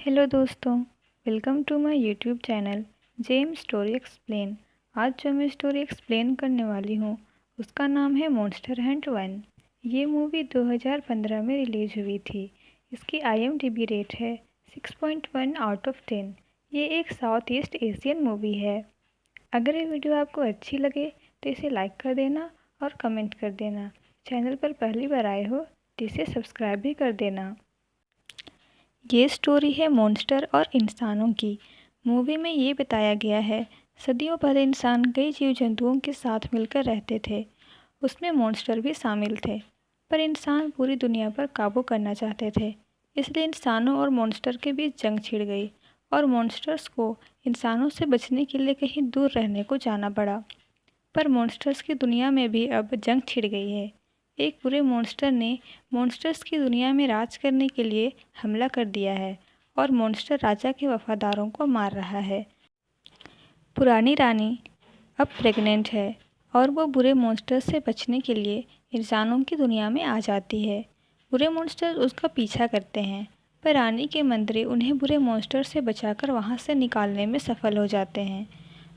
Hello दोस्तों, welcome to my YouTube channel gem story explain. आज जो मैं स्टोरी एक्सप्लेन करने वाली हूँ उसका नाम है मॉन्स्टर हंट 1। ये मूवी 2015 में रिलीज हुई थी। इसकी IMDb रेट है 6.1 आउट ऑफ 10। ये एक साउथ ईस्ट एशियन मूवी है। अगर ये वीडियो आपको अच्छी लगे तो इसे लाइक कर देना और कमेंट कर देना। चैनल पर पहली बार आए हो तो इसे सब्सक्राइब भी कर देना। ये स्टोरी है मॉन्स्टर और इंसानों की। मूवी में ये बताया गया है सदियों पहले इंसान कई जीव जंतुओं के साथ मिलकर रहते थे। उसमें मॉन्स्टर भी शामिल थे, पर इंसान पूरी दुनिया पर काबू करना चाहते थे। इसलिए इंसानों और मॉन्स्टर के बीच जंग छिड़ गई और मॉन्स्टर्स को इंसानों से बचने के लिए कहीं दूर रहने को जाना पड़ा। पर मॉन्स्टर्स की दुनिया में भी अब जंग छिड़ गई है। एक बुरे मॉन्स्टर ने मॉन्स्टर्स की दुनिया में राज करने के लिए हमला कर दिया है और मॉन्स्टर राजा के वफादारों को मार रहा है। पुरानी रानी अब प्रेग्नेंट है और वो बुरे मॉन्स्टर से बचने के लिए इंसानों की दुनिया में आ जाती है। बुरे मॉन्स्टर उसका पीछा करते हैं, पर रानी के मंत्री उन्हें बुरे मॉन्स्टर से बचाकर वहाँ से निकालने में सफल हो जाते हैं।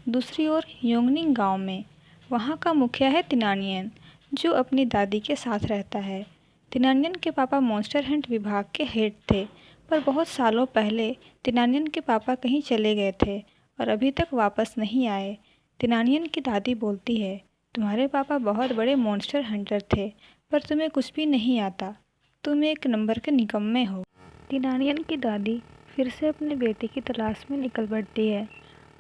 दूसरी ओर योंगनिंग गांव में वहाँ का मुखिया है तिनानियन, जो अपनी दादी के साथ रहता है। तिनानियन के पापा मॉन्स्टर हंट विभाग के हेड थे, पर बहुत सालों पहले तिनानियन के पापा कहीं चले गए थे और अभी तक वापस नहीं आए। तिनानियन की दादी बोलती है, तुम्हारे पापा बहुत बड़े मॉन्स्टर हंटर थे, पर तुम्हें कुछ भी नहीं आता। तुम एक नंबर के निकम्मे हो। तिनानियन की दादी फिर से अपने बेटे की तलाश में निकल पड़ती है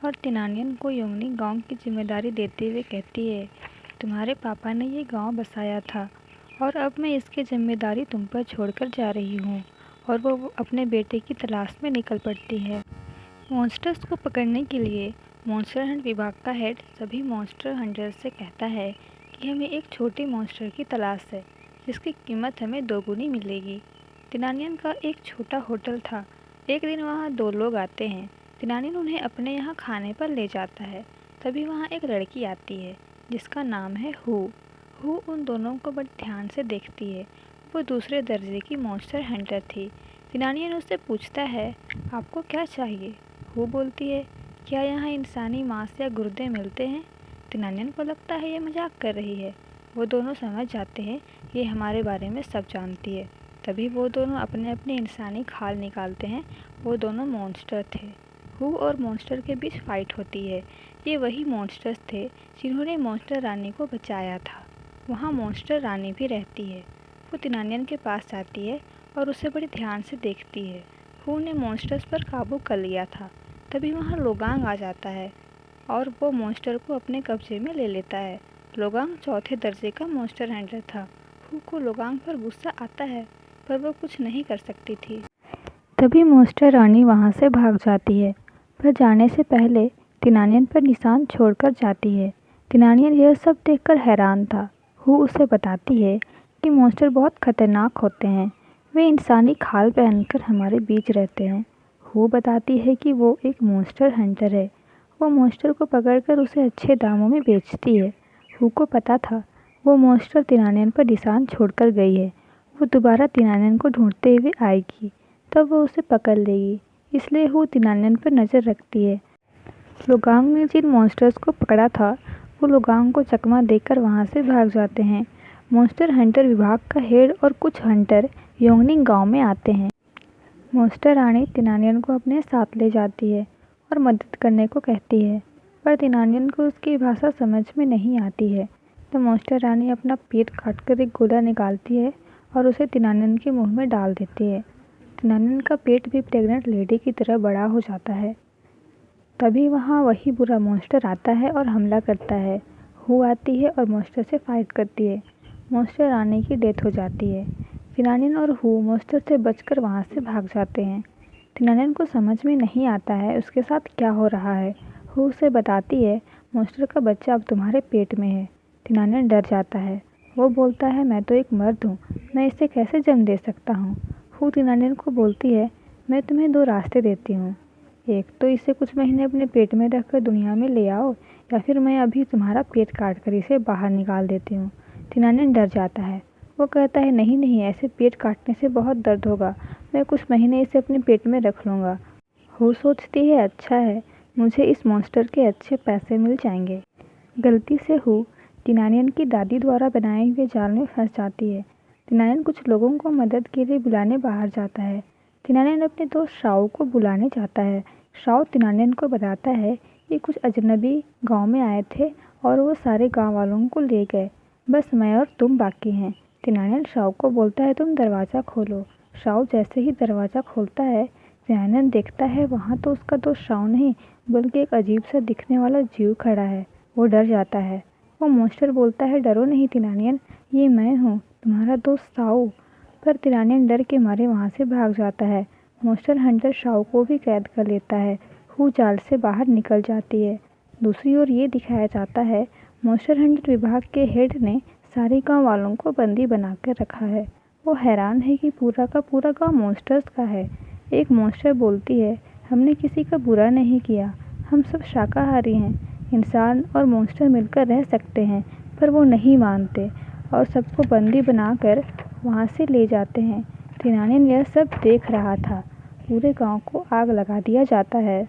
और तिनानियन को योंगनिंग गांव की जिम्मेदारी देते हुए कहती है, तुम्हारे पापा ने ये गांव बसाया था और अब मैं इसकी जिम्मेदारी तुम पर छोड़कर जा रही हूँ। और वो अपने बेटे की तलाश में निकल पड़ती है। मॉन्स्टर्स को पकड़ने के लिए मॉन्स्टर हंट विभाग का हेड सभी मॉन्स्टर हंटर्स से कहता है कि हमें एक छोटे मॉन्स्टर की तलाश है जिसकी कीमत हमें दोगुनी मिलेगी। तिनानियन का एक छोटा होटल था। एक दिन वहाँ दो लोग आते हैं। तिनानियन उन्हें अपने यहाँ खाने पर ले जाता है। तभी वहाँ एक लड़की आती है जिसका नाम है हू उन दोनों को बड़े ध्यान से देखती है। वो दूसरे दर्जे की मॉन्स्टर हंटर थी। तिनानियन उससे पूछता है, आपको क्या चाहिए? हू बोलती है, क्या यहाँ इंसानी मांस या गुर्दे मिलते हैं? तिनानियन को लगता है ये मजाक कर रही है। वो दोनों समझ जाते हैं ये हमारे बारे में सब जानती है। तभी वो दोनों अपने अपने इंसानी खाल निकालते हैं। वो दोनों मॉन्स्टर थे। हू और मॉन्स्टर के बीच फाइट होती है। ये वही मॉन्स्टर्स थे जिन्होंने मॉन्स्टर रानी को बचाया था। वहाँ मॉन्स्टर रानी भी रहती है। वो तिनानियन के पास जाती है और उसे बड़े ध्यान से देखती है। हू ने मॉन्स्टर्स पर काबू कर लिया था। तभी वहाँ लोगांग आ जाता है और वो मॉन्स्टर को अपने कब्जे में ले लेता है। लोगांग चौथे दर्जे का मॉन्स्टर हंटर था। हू को लोगांग पर गुस्सा आता है, पर वो कुछ नहीं कर सकती थी। तभी मॉन्स्टर रानी वहाँ से भाग जाती है, पर जाने से पहले तिनानियन पर निशान छोड़कर जाती है। तिनानियन यह सब देखकर हैरान था। हू उसे बताती है कि मॉन्स्टर बहुत खतरनाक होते हैं। वे इंसानी खाल पहनकर हमारे बीच रहते हैं। हू बताती है कि वो एक मॉन्स्टर हंटर है। वो मॉन्स्टर को पकड़कर उसे अच्छे दामों में बेचती है। हू को पता था वो मॉन्स्टर तिनानियन पर निशान छोड़कर गई है। वो दोबारा तिनानियन को ढूंढते हुए आएगी, तब वो उसे पकड़ लेगी। इसलिए हू तिनानियन पर नज़र रखती है। लोगांग ने जिन मॉन्स्टर्स को पकड़ा था वो लोगांग को चकमा देकर वहाँ से भाग जाते हैं। मॉन्स्टर हंटर विभाग का हेड और कुछ हंटर योंगनिंग गांव में आते हैं। मॉन्स्टर रानी तिनानियन को अपने साथ ले जाती है और मदद करने को कहती है, पर तिनानियन को उसकी भाषा समझ में नहीं आती है। तो मॉन्स्टर रानी अपना पेट काटकर एक गोला निकालती है और उसे तिनानियन के मुंह में डाल देती है। तिनानियन का पेट भी प्रेग्नेंट लेडी की तरह बड़ा हो जाता है। तभी वहाँ वही बुरा मॉन्स्टर आता है और हमला करता है। हू आती है और मॉन्स्टर से फाइट करती है। मॉन्स्टर रानी की डेथ हो जाती है। तिनानियन और हू मॉन्स्टर से बचकर वहाँ से भाग जाते हैं। तिनानियन को समझ में नहीं आता है उसके साथ क्या हो रहा है। हू उसे बताती है, मॉन्स्टर का बच्चा अब तुम्हारे पेट में है। तिनानियन डर जाता है। वो बोलता है, मैं तो एक मर्द हूँ, मैं इसे कैसे जन्म दे सकता हूँ? हू तिनानियन को बोलती है, मैं तुम्हें दो रास्ते देती हूँ। एक तो इसे कुछ महीने अपने पेट में रखकर दुनिया में ले आओ, या फिर मैं अभी तुम्हारा पेट काट कर इसे बाहर निकाल देती हूँ। तिनानियन डर जाता है। वो कहता है नहीं नहीं, ऐसे पेट काटने से बहुत दर्द होगा, मैं कुछ महीने इसे अपने पेट में रख लूँगा। हू सोचती है अच्छा है, मुझे इस मॉन्स्टर के अच्छे पैसे मिल जाएंगे। गलती से हू तिनानियन की दादी द्वारा बनाए हुए जाल में फंस जाती है। तिनानियन कुछ लोगों को मदद के लिए बुलाने बाहर जाता है। तिनानियन अपने दोस्त शाओ को बुलाने जाता है। शाओ तिनानियन को बताता है कि कुछ अजनबी गांव में आए थे और वो सारे गांव वालों को ले गए, बस मैं और तुम बाकी हैं। तिनानियन शाओ को बोलता है तुम दरवाज़ा खोलो। शाओ जैसे ही दरवाज़ा खोलता है, तिनानियन देखता है वहाँ तो उसका दोस्त शाओ नहीं बल्कि एक अजीब सा दिखने वाला जीव खड़ा है। वो डर जाता है। वो मॉन्स्टर बोलता है डरो नहीं तिनानियन, ये मैं हूँ, तुम्हारा दोस्त शाओ। पर तिनानियन डर के मारे वहाँ से भाग जाता है। मॉन्स्टर हंटर शाओ को भी कैद कर लेता है। हू जाल से बाहर निकल जाती है। दूसरी ओर ये दिखाया जाता है मॉन्स्टर हंटर विभाग के हेड ने सारे गांव वालों को बंदी बनाकर रखा है। वो हैरान है कि पूरा का पूरा गांव मॉन्स्टर्स का है। एक मॉन्स्टर बोलती है हमने किसी का बुरा नहीं किया, हम सब शाकाहारी हैं, इंसान और मॉन्स्टर मिलकर रह सकते हैं। पर वो नहीं मानते और सबको बंदी बनाकर वहाँ से ले जाते हैं। तिनानियन यह सब देख रहा था। पूरे गांव को आग लगा दिया जाता है।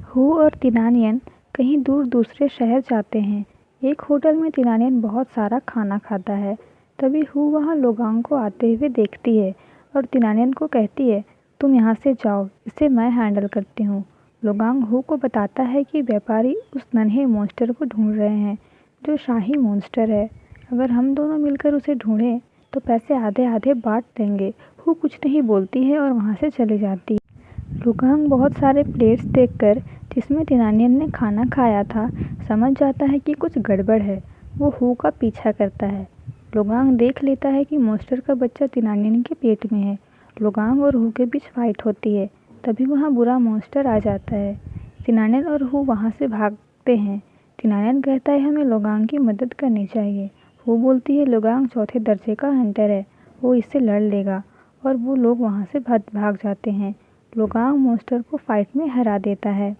हू और तिनानियन कहीं दूर दूसरे शहर जाते हैं। एक होटल में तिनानियन बहुत सारा खाना खाता है। तभी हू वहाँ लोगांग को आते हुए देखती है और तिनानियन को कहती है तुम यहाँ से जाओ, इसे मैं हैंडल करती हूँ। लोगांग हू को बताता है कि व्यापारी उस नन्हे मॉन्स्टर को ढूंढ रहे हैं जो शाही मॉन्स्टर है। अगर हम दोनों मिलकर उसे ढूंढें तो पैसे आधे आधे बांट देंगे। हू कुछ नहीं बोलती है और वहाँ से चली जाती है। लोगांग बहुत सारे प्लेट्स देखकर जिसमें तिनानियन ने खाना खाया था समझ जाता है कि कुछ गड़बड़ है। वो हू का पीछा करता है। लोगांग देख लेता है कि मॉन्स्टर का बच्चा तिनानियन के पेट में है। लोगांग और हू के बीच फाइट होती है। तभी वहाँ बुरा मॉन्स्टर आ जाता है। तिनानियन और हू वहाँ से भागते हैं। तिनानियन कहता है हमें लोगांग की मदद करनी चाहिए। हू बोलती है लोगांग चौथे दर्जे का हंटर है, वो इससे लड़ लेगा। और वो लोग वहाँ से भाग जाते हैं। लोगांग मॉन्स्टर को फाइट में हरा देता है।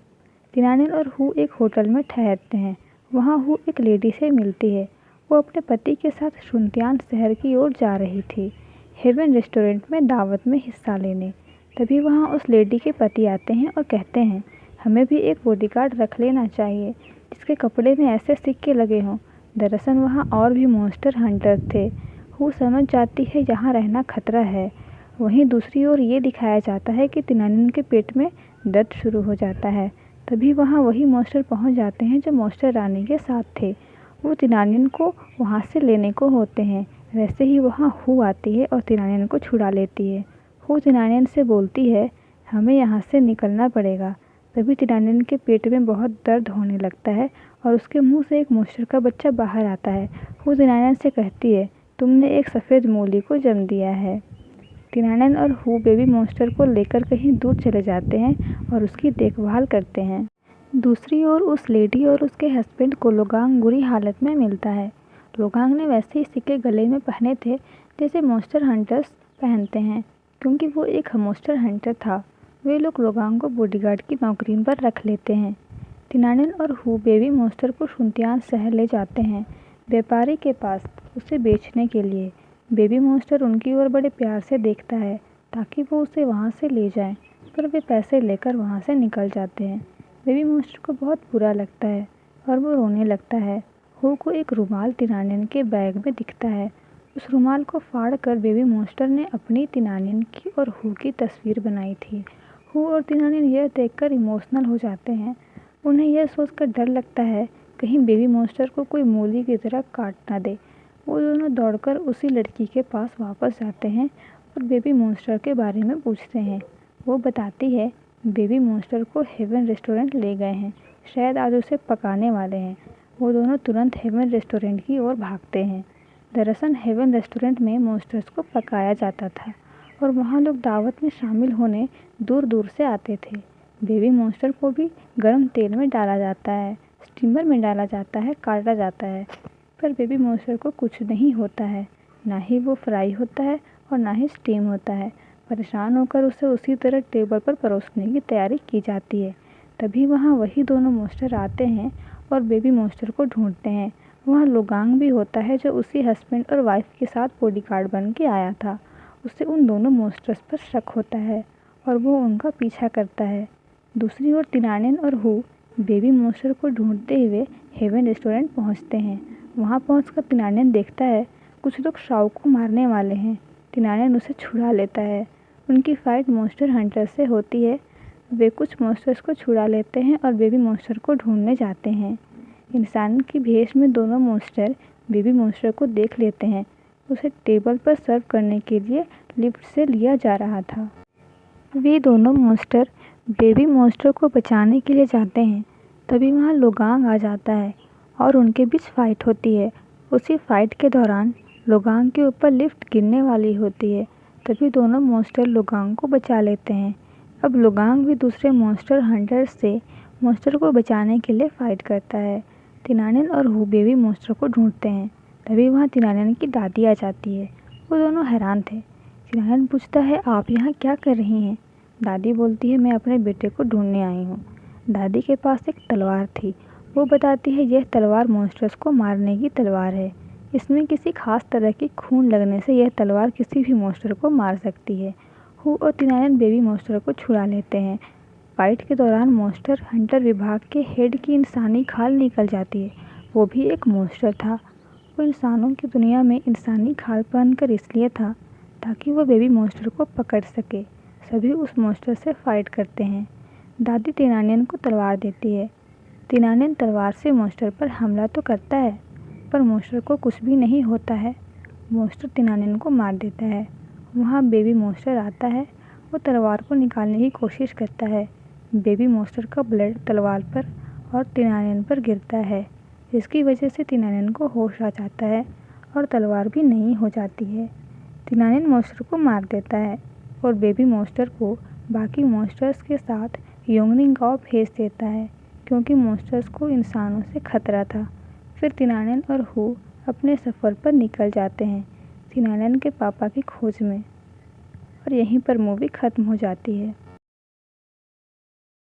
तिनानियन और हू एक होटल में ठहरते हैं। वहाँ हू एक लेडी से मिलती है। वो अपने पति के साथ शुनत्यान शहर की ओर जा रही थी, हेवन रेस्टोरेंट में दावत में हिस्सा लेने। तभी वहाँ उस लेडी के पति आते हैं और कहते हैं हमें भी एक बॉडीगार्ड रख लेना चाहिए जिसके कपड़े में ऐसे सिक्के लगे हों। दरअसल वहाँ और भी मॉन्स्टर हंटर थे। हू समझ जाती है यहाँ रहना खतरा है। वहीं दूसरी ओर ये दिखाया जाता है कि तिनानियन के पेट में दर्द शुरू हो जाता है। तभी वहाँ वही मॉन्स्टर पहुँच जाते हैं जो मॉन्स्टर रानी के साथ थे। वो तिनानियन को वहाँ से लेने को होते हैं। वैसे ही वहाँ हू आती है और तिनानियन को छुड़ा लेती है। हू तिनानियन से बोलती है हमें यहाँ से निकलना पड़ेगा। तभी तिनानियन के पेट में बहुत दर्द होने लगता है और उसके मुंह से एक मॉन्स्टर का बच्चा बाहर आता है। हू तिनानियन से कहती है तुमने एक सफ़ेद मूली को जन्म दिया है। तिनानियन और हू बेबी मॉन्स्टर को लेकर कहीं दूर चले जाते हैं और उसकी देखभाल करते हैं। दूसरी ओर उस लेडी और उसके हस्बैंड को लोगांग बुरी हालत में मिलता है। लोगांग ने वैसे ही सिक्के गले में पहने थे जैसे मॉन्स्टर हंटर्स पहनते हैं, क्योंकि वो एक मॉन्स्टर हंटर था। वे लोग लोगांग को बॉडीगार्ड की नौकरी पर रख लेते हैं। तिनानियन और हू बेबी मॉन्स्टर को शुनत्यान शहर ले जाते हैं व्यापारी के पास उसे बेचने के लिए। बेबी मॉन्स्टर उनकी ओर बड़े प्यार से देखता है ताकि वो उसे वहाँ से ले जाए, पर वे पैसे लेकर वहाँ से निकल जाते हैं। बेबी मॉन्स्टर को बहुत बुरा लगता है और वो रोने लगता है। हू को एक रुमाल तिनानियन के बैग में दिखता है। उस रुमाल को फाड़ कर बेबी मॉन्स्टर ने अपनी, तिनानियन की और हू की तस्वीर बनाई थी। हू और तिनानियन यह देखकर इमोशनल हो जाते हैं। उन्हें यह सोचकर डर लगता है कहीं बेबी मॉन्स्टर को कोई मूली की तरह काट ना दे। वो दोनों दौड़कर उसी लड़की के पास वापस जाते हैं और बेबी मॉन्स्टर के बारे में पूछते हैं। वो बताती है बेबी मॉन्स्टर को हेवन रेस्टोरेंट ले गए हैं, शायद आज उसे पकाने वाले हैं। वो दोनों तुरंत हेवन रेस्टोरेंट की ओर भागते हैं। दरअसल हेवन रेस्टोरेंट में मॉन्स्टर्स को पकाया जाता था और वहाँ लोग दावत में शामिल होने दूर दूर से आते थे। बेबी मॉन्स्टर को भी गर्म तेल में डाला जाता है, स्टीमर में डाला जाता है, काटा जाता है, पर बेबी मॉन्स्टर को कुछ नहीं होता है। ना ही वो फ्राई होता है और ना ही स्टीम होता है। परेशान होकर उसे उसी तरह टेबल पर परोसने की तैयारी की जाती है। तभी वहाँ वही दोनों मॉन्स्टर आते हैं और बेबी मॉन्स्टर को ढूंढते हैं वहाँ लोगांग भी होता है जो उसी हस्बैंड और वाइफ के साथ बॉडीगार्ड बन के आया था। उसे उन दोनों मॉन्स्टर्स पर शक होता है और वो उनका पीछा करता है। दूसरी ओर तिनानियन और हु बेबी मॉन्स्टर को ढूंढते हुए हेवन रेस्टोरेंट पहुंचते हैं। वहां पहुंचकर तिनानियन देखता है कुछ लोग शाओ को मारने वाले हैं। तिनानियन उसे छुड़ा लेता है। उनकी फाइट मॉन्स्टर हंटर से होती है। वे कुछ मॉन्स्टर्स को छुड़ा लेते हैं और बेबी मॉन्स्टर को ढूंढने जाते हैं। इंसान की भेष में दोनों मॉन्स्टर बेबी मॉन्स्टर को देख लेते हैं। उसे टेबल पर सर्व करने के लिए लिफ्ट से लिया जा रहा था। वे दोनों मॉन्स्टर बेबी मॉन्स्टर को बचाने के लिए जाते हैं। तभी वहाँ लोगांग आ जाता है और उनके बीच फाइट होती है। उसी फाइट के दौरान लोगांग के ऊपर लिफ्ट गिरने वाली होती है। तभी दोनों मॉन्स्टर लोगांग को बचा लेते हैं। अब लोगांग भी दूसरे मॉन्स्टर हंटर्स से मॉन्स्टर को बचाने के लिए फाइट करता है। तिनानियन और हु बेबी मॉन्स्टर को ढूंढते हैं। तभी वहाँ तिनानियन की दादी आ जाती है। वो दोनों हैरान थे। तिनानियन पूछता है, आप यहाँ क्या कर रही हैं? दादी बोलती है, मैं अपने बेटे को ढूंढने आई हूँ। दादी के पास एक तलवार थी। वो बताती है, यह तलवार मॉन्स्टर्स को मारने की तलवार है। इसमें किसी खास तरह की खून लगने से यह तलवार किसी भी मॉन्स्टर को मार सकती है। हु और तिनानियन बेबी मॉन्स्टर को छुड़ा लेते हैं। फाइट के दौरान मॉन्स्टर हंटर विभाग के हेड की इंसानी खाल निकल जाती है। वो भी एक मॉन्स्टर था। वो इंसानों की दुनिया में इंसानी खाल पहनकर इसलिए था ताकि वो बेबी मॉन्स्टर को पकड़ सके। सभी उस मॉन्स्टर से फाइट करते हैं। दादी तिनानियन को तलवार देती है। तिनानियन तलवार से मॉन्स्टर पर हमला तो करता है, पर मॉन्स्टर को कुछ भी नहीं होता है। मॉन्स्टर तिनानियन को मार देता है। वहाँ बेबी मॉन्स्टर आता है। वो तलवार को निकालने की कोशिश करता है। बेबी मॉन्स्टर का ब्लड तलवार पर और तिनानियन पर गिरता है, जिसकी वजह से तिनानियन को होश आ जाता है और तलवार भी नई हो जाती है। तिनानियन मॉन्स्टर को मार देता है और बेबी मॉन्स्टर को बाकी मॉन्स्टर्स के साथ योंगनिंग गांव भेज देता है, क्योंकि मॉन्स्टर्स को इंसानों से खतरा था। फिर तिनानियन और हु अपने सफ़र पर निकल जाते हैं तिनानियन के पापा की खोज में। और यहीं पर मूवी ख़त्म हो जाती है।